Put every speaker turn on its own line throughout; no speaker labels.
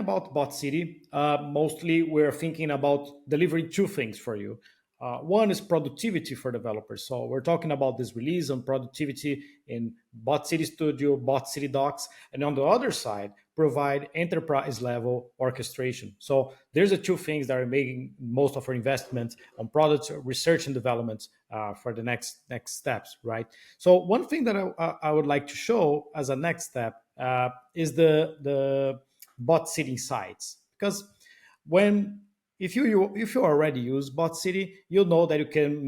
about BotCity, mostly we're thinking about delivering two things for you. One is productivity for developers. So we're talking about this release on productivity in BotCity Studio, BotCity Docs, and on the other side, provide enterprise level orchestration. So there's the two things that are making most of our investment on product research and development for the next steps, right? So one thing that I would like to show as a next step is the BotCity Insights, because if you already use BotCity, you'll know that you can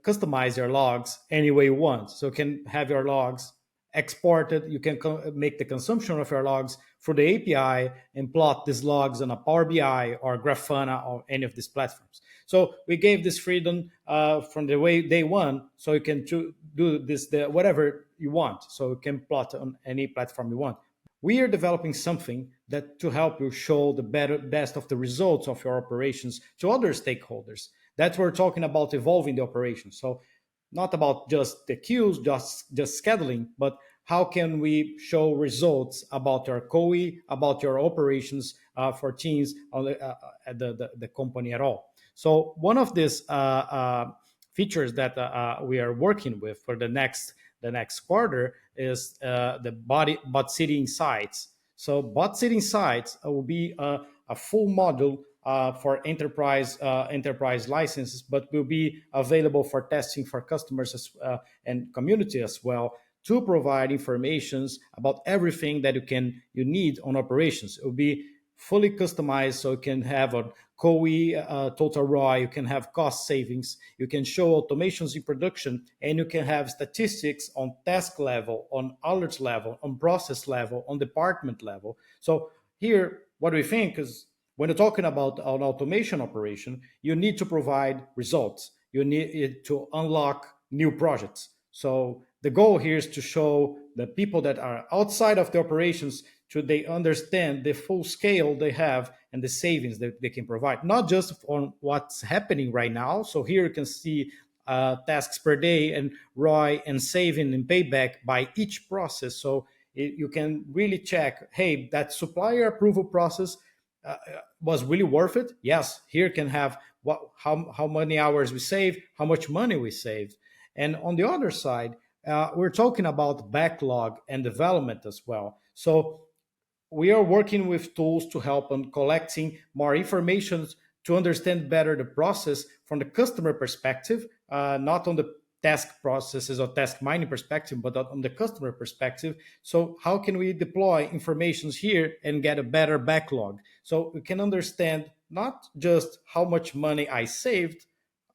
customize your logs any way you want. So you can have your logs exported. You can make the consumption of your logs through the API and plot these logs on a Power BI or Grafana or any of these platforms. So we gave this freedom from the way day one, so you can do this whatever you want. So you can plot on any platform you want. We are developing something that to help you show the best of the results of your operations to other stakeholders. That's what we're talking about, evolving the operation. So not about just the queues, just scheduling, but how can we show results about your COE, about your operations for teams at the company at all. So one of these features that we are working with for the next quarter is the BotCity Insights. So BotCity Insights will be a full module for enterprise licenses, but will be available for testing for customers and community as well, to provide informations about everything that you need on operations. It will be fully customized, so you can have a COE, total ROI, you can have cost savings, you can show automations in production, and you can have statistics on task level, on alerts level, on process level, on department level. So here, what we think is, when you're talking about an automation operation, you need to provide results. You need to unlock new projects. So the goal here is to show the people that are outside of the operations, should they understand the full scale they have and the savings that they can provide, not just on what's happening right now. So here you can see tasks per day and ROI and saving and payback by each process. So you can really check, hey, that supplier approval process was really worth it. Yes, here can have how many hours we saved, how much money we saved. And on the other side, we're talking about backlog and development as well. So we are working with tools to help on collecting more information to understand better the process from the customer perspective, not on the task processes or task mining perspective, but on the customer perspective. So how can we deploy informations here and get a better backlog? So we can understand not just how much money I saved,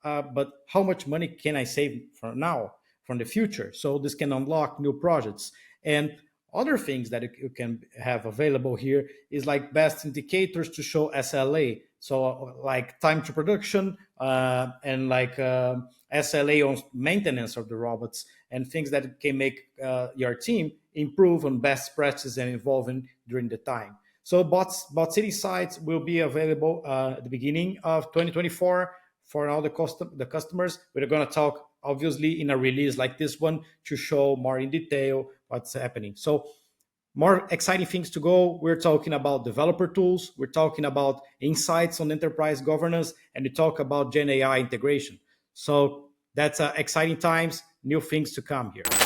but how much money can I save from now, from the future? So this can unlock new projects. And other things that you can have available here is like best indicators to show SLA. So like time to production and like SLA on maintenance of the robots, and things that can make your team improve on best practices and evolving during the time. So BotCity sites will be available at the beginning of 2024 for all the customers. We're going to talk, obviously, in a release like this one to show more in detail what's happening. So more exciting things to go. We're talking about developer tools. We're talking about insights on enterprise governance, and we talk about Gen AI integration. So that's exciting times, new things to come here.